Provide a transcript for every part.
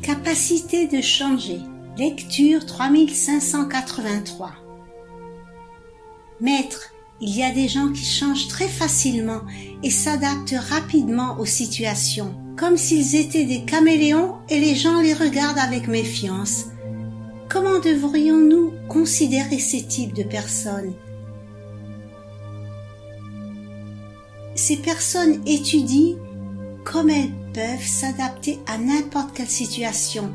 Capacité de changer. Lecture 3583. Maître, il y a des gens qui changent très facilement et s'adaptent rapidement aux situations, comme s'ils étaient des caméléons et les gens les regardent avec méfiance. Comment devrions-nous considérer ces types de personnes? Ces personnes étudient comme elles peuvent s'adapter à n'importe quelle situation.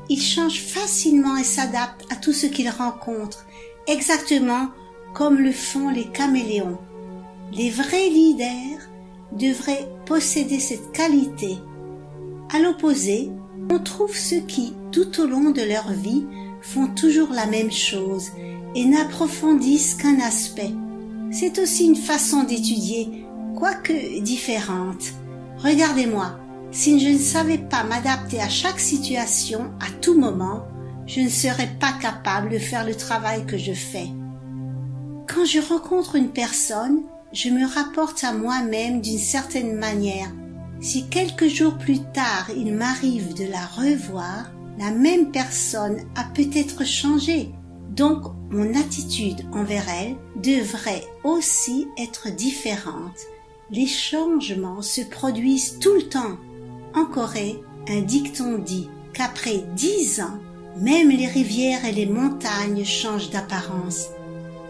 Ils changent facilement et s'adaptent à tout ce qu'ils rencontrent, exactement comme le font les caméléons. Les vrais leaders devraient posséder cette qualité. À l'opposé, on trouve ceux qui, tout au long de leur vie, font toujours la même chose et n'approfondissent qu'un aspect. C'est aussi une façon d'étudier, quoique différente. Regardez-moi, si je ne savais pas m'adapter à chaque situation, à tout moment, je ne serais pas capable de faire le travail que je fais. Quand je rencontre une personne, je me rapporte à moi-même d'une certaine manière. Si quelques jours plus tard il m'arrive de la revoir, la même personne a peut-être changé. Donc mon attitude envers elle devrait aussi être différente. Les changements se produisent tout le temps. En Corée, un dicton dit qu'après 10 ans, même les rivières et les montagnes changent d'apparence.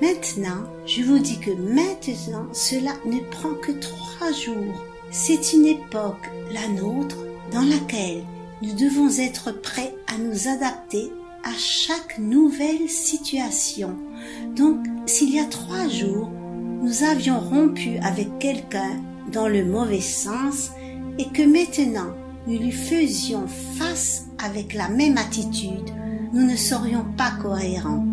Maintenant, je vous dis que maintenant, cela ne prend que 3 jours. C'est une époque, la nôtre, dans laquelle nous devons être prêts à nous adapter à chaque nouvelle situation. Donc, s'il y a 3 jours, nous avions rompu avec quelqu'un dans le mauvais sens et que maintenant nous lui faisions face avec la même attitude, nous ne serions pas cohérents.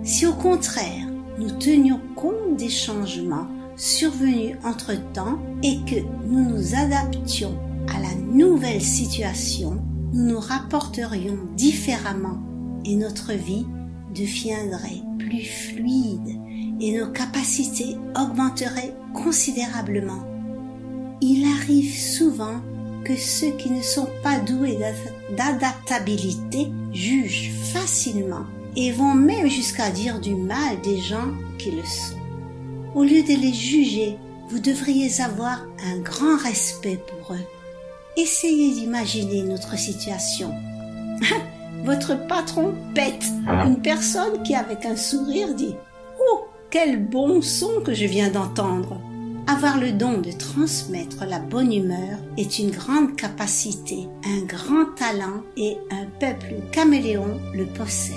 Si au contraire, nous tenions compte des changements survenus entre-temps et que nous nous adaptions à la nouvelle situation, nous nous rapporterions différemment et notre vie deviendrait plus fluide et nos capacités augmenteraient considérablement. Il arrive souvent que ceux qui ne sont pas doués d'adaptabilité jugent facilement et vont même jusqu'à dire du mal des gens qui le sont. Au lieu de les juger, vous devriez avoir un grand respect pour eux. Essayez d'imaginer notre situation. Votre patron pète une personne qui, avec un sourire, dit « Oh, quel bon son que je viens d'entendre !» Avoir le don de transmettre la bonne humeur est une grande capacité, un grand talent et un peuple caméléon le possède.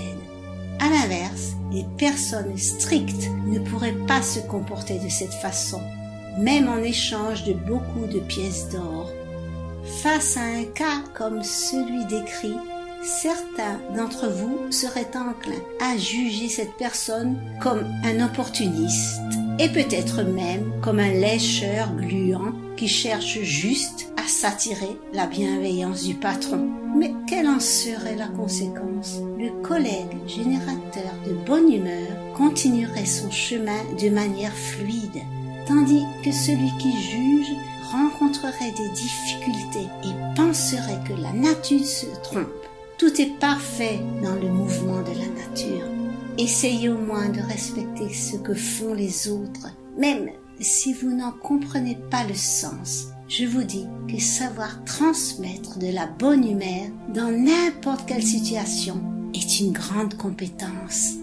À l'inverse, les personnes strictes ne pourraient pas se comporter de cette façon, même en échange de beaucoup de pièces d'or. Face à un cas comme celui décrit, certains d'entre vous seraient enclins à juger cette personne comme un opportuniste et peut-être même comme un lécheur gluant qui cherche juste à s'attirer la bienveillance du patron. Mais quelle en serait la conséquence? Le collègue générateur de bonne humeur continuerait son chemin de manière fluide, tandis que celui qui juge rencontrerait des difficultés et penserait que la nature se trompe. Tout est parfait dans le mouvement de la nature. Essayez au moins de respecter ce que font les autres, même si vous n'en comprenez pas le sens. Je vous dis que savoir transmettre de la bonne humeur dans n'importe quelle situation est une grande compétence.